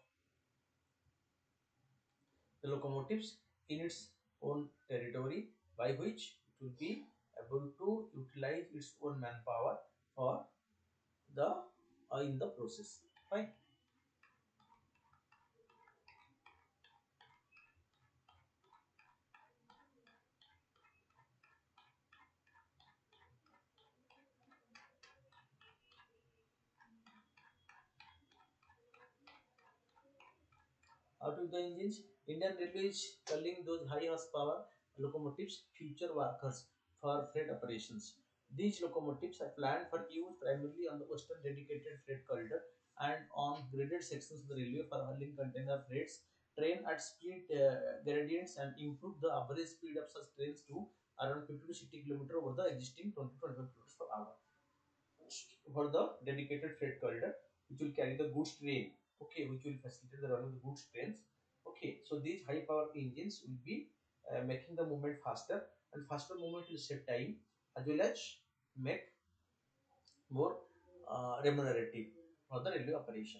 the locomotives in its own territory, by which it will be able to utilize its own manpower for the in the process. Fine. Out of the engines, Indian Railway is calling those high horsepower locomotives future workers for freight operations. These locomotives are planned for use primarily on the western dedicated freight corridor and on graded sections of the railway for hauling container freights. Train at speed gradients and improve the average speed of such trains to around 50 to 60 km over the existing 20 to 25 km per hour for the dedicated freight corridor, which will carry the goods train, okay, which will facilitate the run of the goods trains. Okay, so these high power engines will be making the movement faster, and faster movement will save time as well as make more remunerative for the railway operation.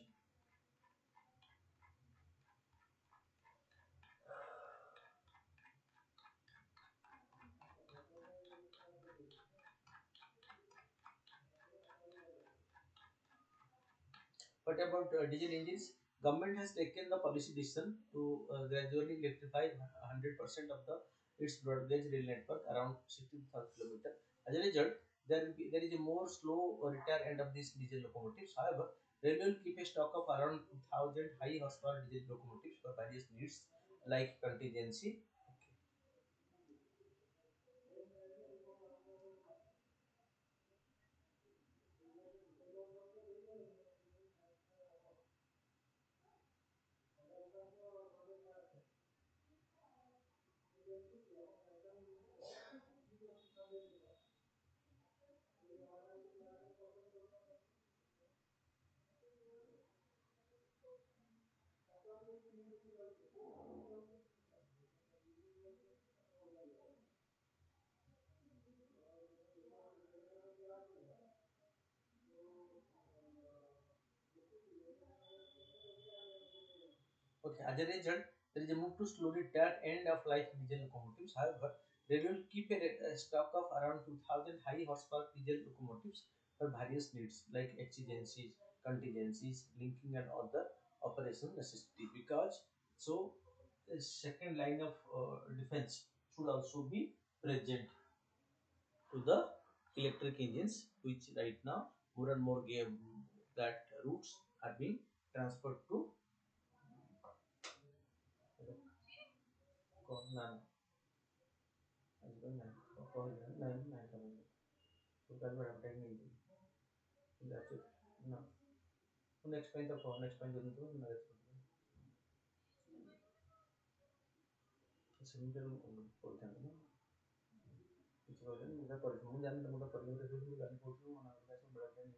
What about diesel engines? Government has taken the policy decision to gradually electrify 100% of the its broad gauge rail network around 16,000 km. As a result, there is a more slow retire end of these diesel locomotives. However, railway will keep a stock of around 2,000 high horsepower diesel locomotives for various needs like contingency. Okay, as a result, there is a move to slowly retire end of life diesel locomotives. However, they will keep a stock of around 2,000 high horsepower diesel locomotives for various needs like exigencies. contingencies, linking and other operational necessities. Because so the second line of defense should also be present to the electric engines, which right now more and more game that routes are being transferred to none. That's it. No. Next point of next point ସେମିଟାରୁ ପଢ଼ିଥାନ୍ତି ନା କିଛି କହିଲେନି ମୁଁ ପରୀକ୍ଷା ମୁଁ ଜାଣିନି ମୁଁ ପରୀକ୍ଷା ଦେଖୁଥିଲି ଜାଣି ପଢ଼ୁଥିଲି ମନା କରିଲା ସବୁ ବେଳା ଟାଇମ୍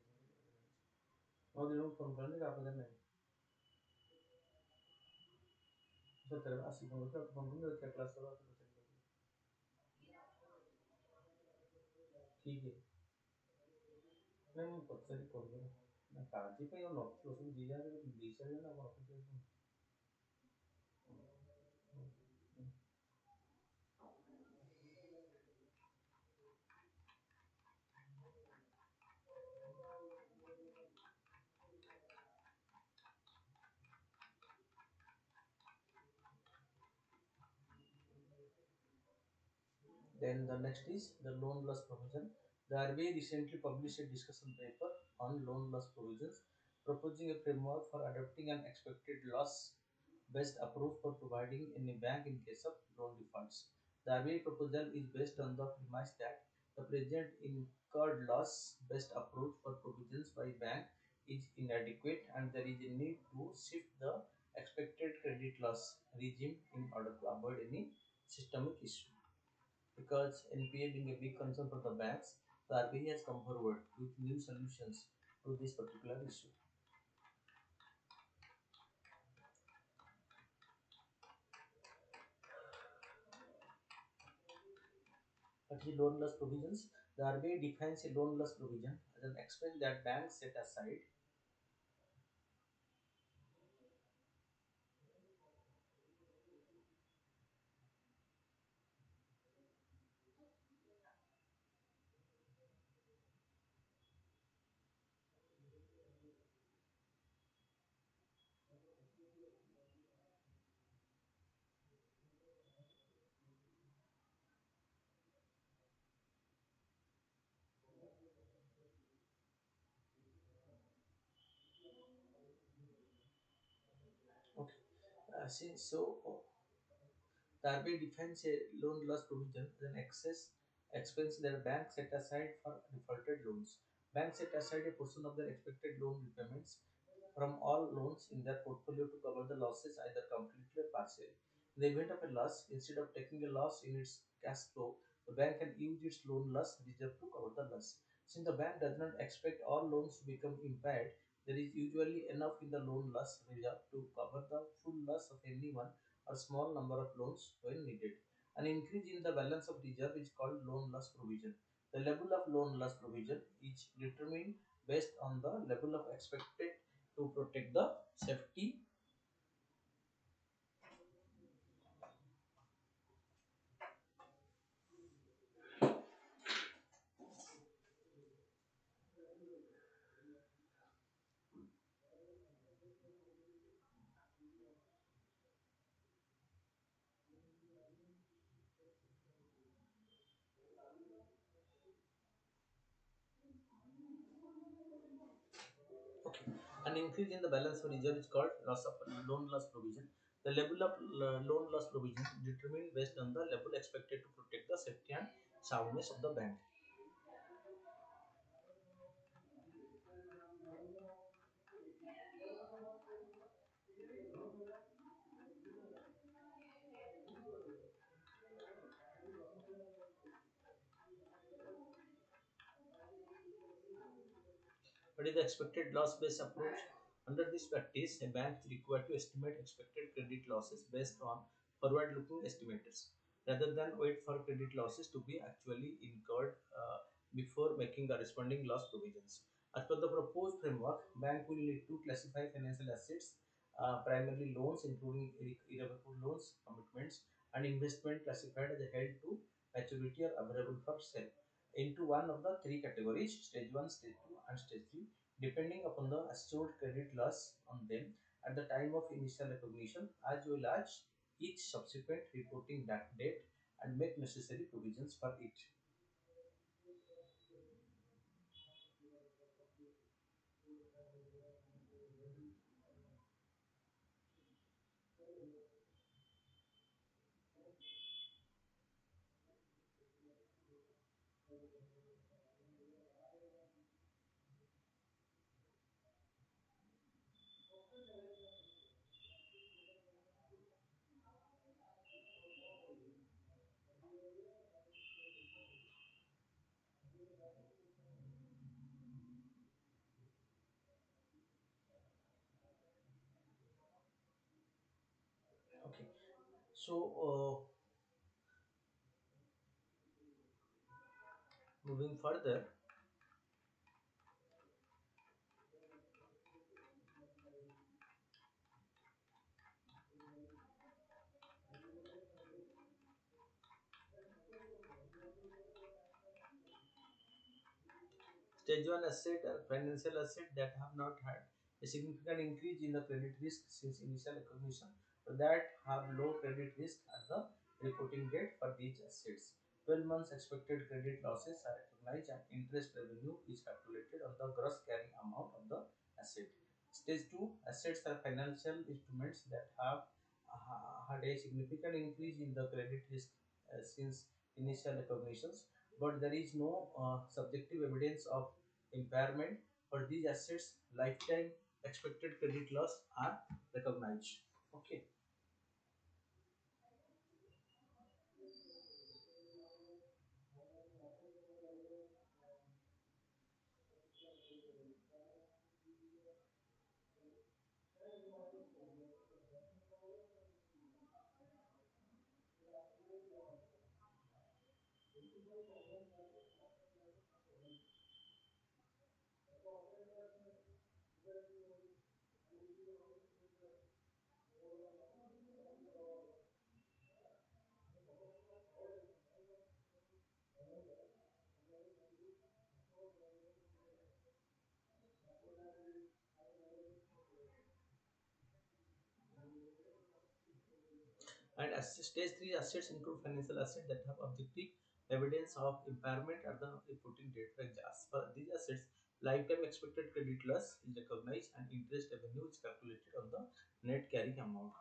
ମୋ ଦିନକୁ ଫୋନ୍ କରନ୍ତି ତାପରେ ନାହିଁ ସତରେ ଆସି ଫୋନ୍ କରିଛି ଫୋନ୍ କରନ୍ତୁ ଦେଖିବା କ୍ଲାସ୍ ସରିଲା ଠିକ୍ ନାଇଁ ମୁଁ ପଚାରି କହିବି ନା କାଜି ପାଇଁ ଆଉ ନଥିବ ସବୁ ଯିଏ ଯାହା ଦିଶା ନା କ'ଣ ରଖିଥିବେ Then the next is the loan loss provision. The RBI recently published a discussion paper on loan loss provisions, proposing a framework for adopting an expected loss based approach for providing any bank in case of loan defaults. The RBI proposal is based on the premise that the present incurred loss based approach for provisions by bank is inadequate and there is a need to shift the expected credit loss regime in order to avoid any systemic issue. Because NPA being a big concern for the banks, the RBI has come forward with new solutions to this particular issue. But the loan loss provisions, the RBI defines a loan loss provision as an expense that banks set aside. Okay, since so the RBI defines a loan loss provision as an excess expense that banks set aside for defaulted loans. Banks set aside a portion of their expected loan repayments from all loans in their portfolio to cover the losses either completely or partially. In the event of a loss, instead of taking a loss in its cash flow, the bank can use its loan loss reserve to cover the loss. Since the bank does not expect all loans to become impaired, there is usually enough in the loan loss reserve to cover the full loss of anyone or small number of loans when needed. An increase in the balance of reserve is called loan loss provision. The level of loan loss provision is determined based on the level of expected to protect the safety. Okay. An increase in the balance of reserve is called loss of loan loss provision. The level of loan loss provision is determined based on the level expected to protect the safety and soundness of the bank. What is the expected loss based approach? Under this practice, a bank is required to estimate expected credit losses based on forward looking estimators rather than wait for credit losses to be actually incurred before making corresponding loss provisions. As per the proposed framework, bank will need to classify financial assets, primarily loans including irrevocable loans, commitments, and investment classified as held to maturity or available for sale into one of the three categories: stage 1, stage 2, and stage 3, depending upon the assured credit loss on them at the time of initial recognition, as well as each subsequent reporting date, and make necessary provisions for it. Okay, so moving further, stage 1 asset are financial asset that have not had a significant increase in the credit risk since initial recognition, or that have low credit risk at the reporting date for these assets. 12 months expected credit losses are recognized and interest revenue is calculated on the gross carrying amount of the asset. Stage 2 assets are financial instruments that have had a significant increase in the credit risk since initial recognitions, but there is no subjective evidence of impairment for these assets. Lifetime expected credit loss are recognized. Okay. And stage 3 assets include financial assets that have objective evidence of impairment at the reporting date. As per these assets, lifetime expected credit loss is recognized and interest revenue is calculated on the net carrying amount.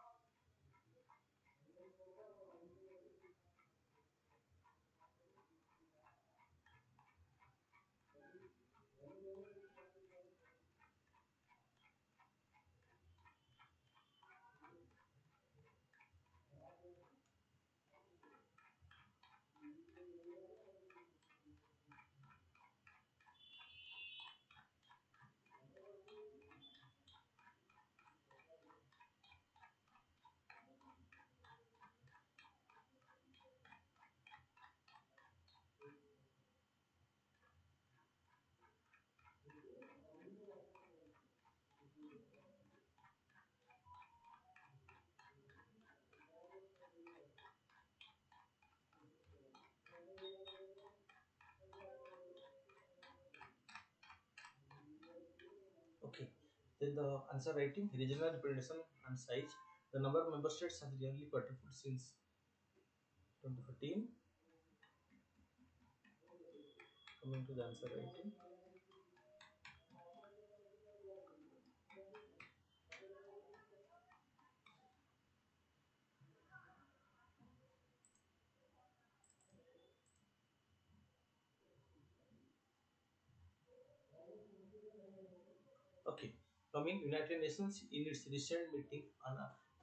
Okay. Then the answer writing, regional representation and size. The number of member states has really quadrupled since 2014. Coming to the answer writing. Okay. Coming, United Nations in its recent meeting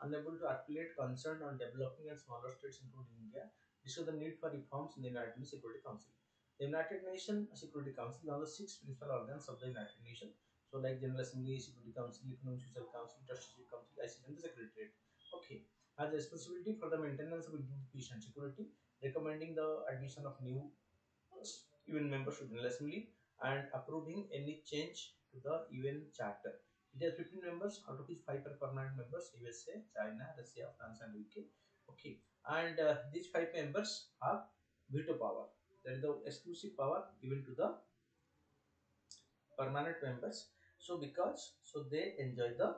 unable to articulate concern on developing and smaller states including India, this is the need for reforms in the United Nations Security Council. The United Nations Security Council are the six principal organs of the United Nations. So like General Assembly, Security Council, Economic Social Council, Trusteeship Council, ICC and the Secretariat. Okay. Has responsibility for the maintenance of peace and security, recommending the admission of new UN members to the General Assembly and approving any change to the UN Charter. It has 15 members, out of which 5 are permanent members: USA, China, Russia, France, and UK. Okay, and these 5 members have veto power. That is the exclusive power given to the permanent members. So because they enjoy the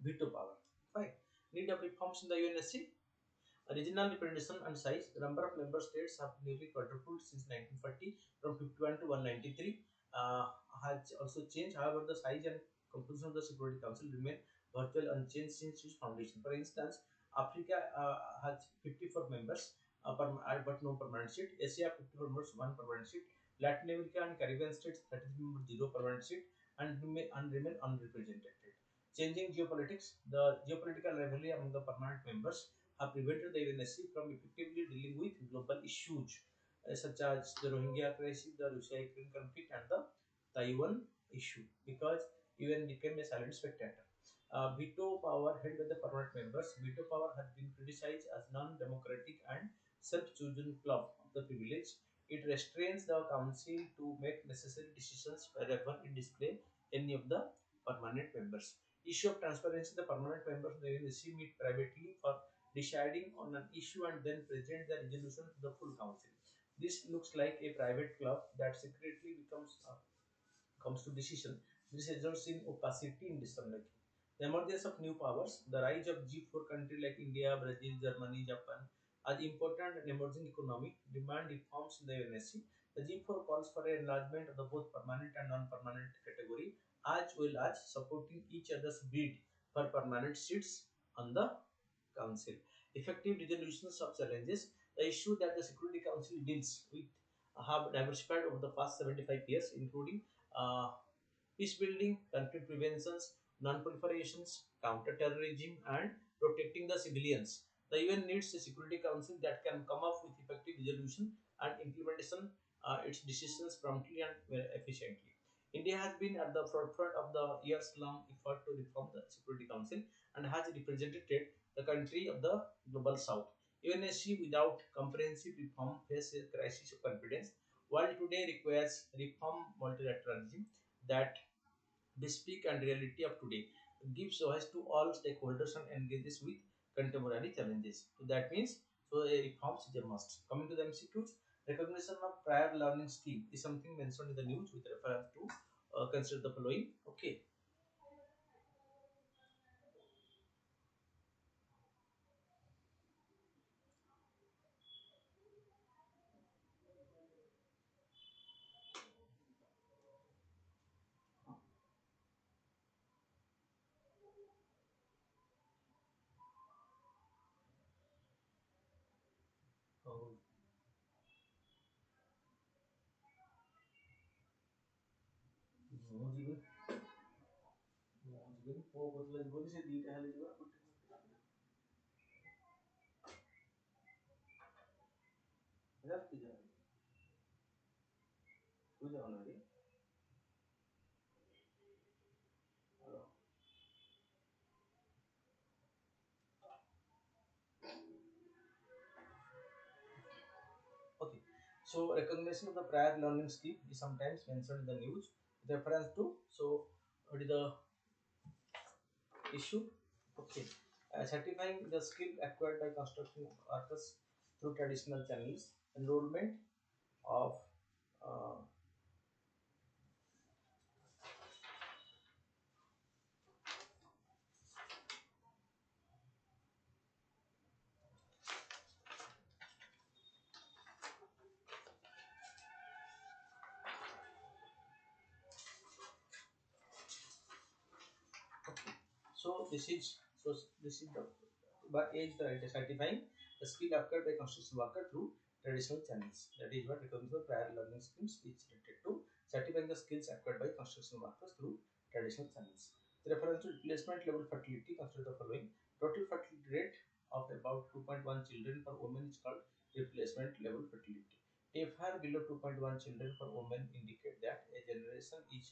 veto power. Fine. Need of reforms in the UNSC. Regional representation and size. The number of member states have nearly quadrupled since 1940 from 51 to 193. Has also changed. However, the size and composition of the Security Council remain virtually unchanged since its foundation. For instance, Africa has 54 members, but no permanent seat. Asia 54 members, one permanent seat. Latin America and Caribbean states 33 members, zero permanent seat, and remain unrepresented. Changing geopolitics. The geopolitical rivalry among the permanent members have prevented the UNSC from effectively dealing with global issues such as the Rohingya crisis, the Russia-Ukraine conflict, and the Taiwan issue, because UN became a silent spectator. Veto power held by the permanent members. Veto power has been criticized as non-democratic and self-chosen club of the privilege. It restrains the council to make necessary decisions wherever it display any of the permanent members. Issue of transparency. The permanent members of the UNSC meet privately for deciding on an issue and then present the resolution to the full council. This looks like a private club that secretly comes to decision. This results in opacity in decision making. The emergence of new powers, the rise of G4 countries like India, Brazil, Germany, Japan as important and emerging economy demand reforms in the UNSC. The G4 calls for an enlargement of the both permanent and non-permanent category, as well as supporting each other's bid for permanent seats on the council. Effective resolutions of challenges. The issue that the Security Council deals with have diversified over the past 75 years, including uh, peace building, conflict preventions, non-proliferations, counter-terrorism, and protecting the civilians. The UN needs a Security Council that can come up with effective resolution and implementation its decisions promptly and efficiently. India has been at the forefront of the years-long effort to reform the Security Council and has represented the country of the global south. UNSC without comprehensive reform faces a crisis of confidence. World today requires reform multilateralism that bespeak and reality of today, gives voice to all stakeholders and engages with contemporary challenges. So that means a reforms is a must. Coming to the MCQs, recognition of prior learning scheme is something mentioned in the news with reference to consider the following. Okay. Oh, ମୋ ଜୀବନ ମୋ ବଦଲା ଜୀବନ ସେ ଦିଟା ହେଲେ ଯିବା ଗୋଟେ ହେଲା ତୁ ଯା ତୁ ଯାଉ ନା ରେ Okay. So recognition of the prior learning skill is sometimes mentioned in the news with reference to, so what is the issue? Okay. Certifying the skill acquired by construction workers through traditional channels, enrollment of uh, okay. So this is the by age the it is certifying the skill acquired by construction worker through traditional channels. That is what recognition of prior learning skills is related to certifying the skills acquired by construction workers through traditional channels. The reference to replacement level fertility, consider the following. Total fertility rate of about 2.1 children per woman is called replacement level fertility. TFR below 2.1 children per woman indicate that a generation is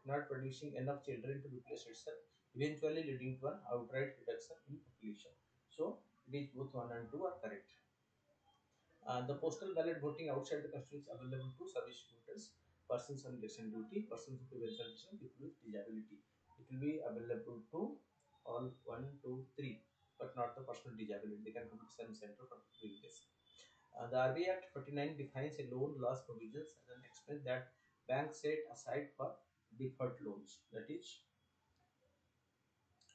not producing enough children to replace itself, eventually leading to an outright reduction in population. So, these both 1 and 2 are correct. The postal ballot voting outside the constituency is available to service voters, persons on election duty, persons with prevention election, people with disability. It will be available to all 1, 2, 3, but not the person with disability. They can come to the center for doing this. The RBI Act 49 defines a loan loss provisions as an expense that banks set aside for deferred loans. That is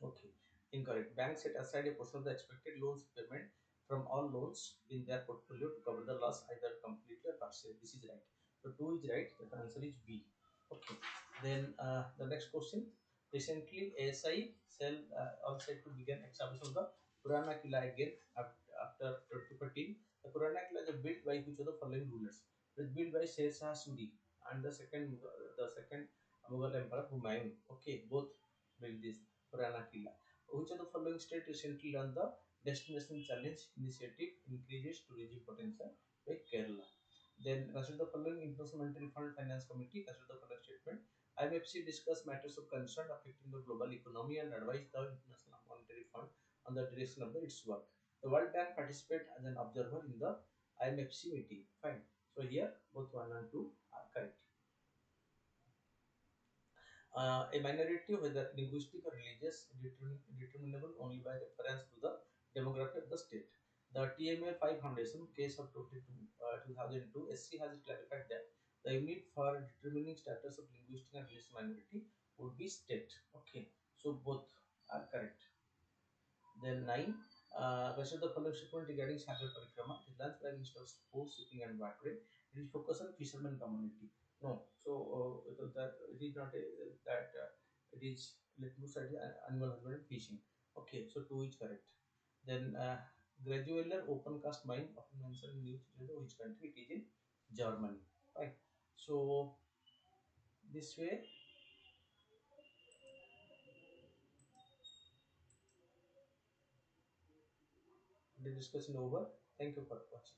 okay. Incorrect. Banks set aside a portion of the expected loans payment from all loans in their portfolio to cover the loss either completely or partially. This is right. So two is right. The answer is B. Okay. Then the next question. Recently, ASI cell all set to begin exhibition of the Purana Killa again after 2014. The Purana Killa is built by which of the following rulers? It is built by Sher Shah Suri and the second Mughal Emperor Humayun. Okay, both built this Purana Killa. Which of the following state recently run the Destination Challenge initiative increases tourism potential by Kerala? Then consider the following International Monetary Fund Finance Committee. Consider the following statement. IMFC discuss matters of concern affecting the global economy and advise the International Monetary Fund on the direction of its work. The World Bank participate as an observer in the IMFC meeting. Fine. So here both 1 and 2 are correct. A minority, whether linguistic or religious, determinable only by reference to the demography of the state. The TMA 5 Foundation case of 2002 SC has clarified that the unit for determining status of linguistic and religious minority would be state. Okay, so both are correct. Then 9. Consider the following statement regarding Sagar Parikrama. It is launched by Minister of Sports, Shipping and Waterway. It is focused on fishermen community. No, so it is not it is let me say animal husbandry and fishing. Okay, so 2 is correct. Then gradualer open cast mine often mentioned in news which country it is in Germany. Right. So this way the discussion over. Thank you for watching.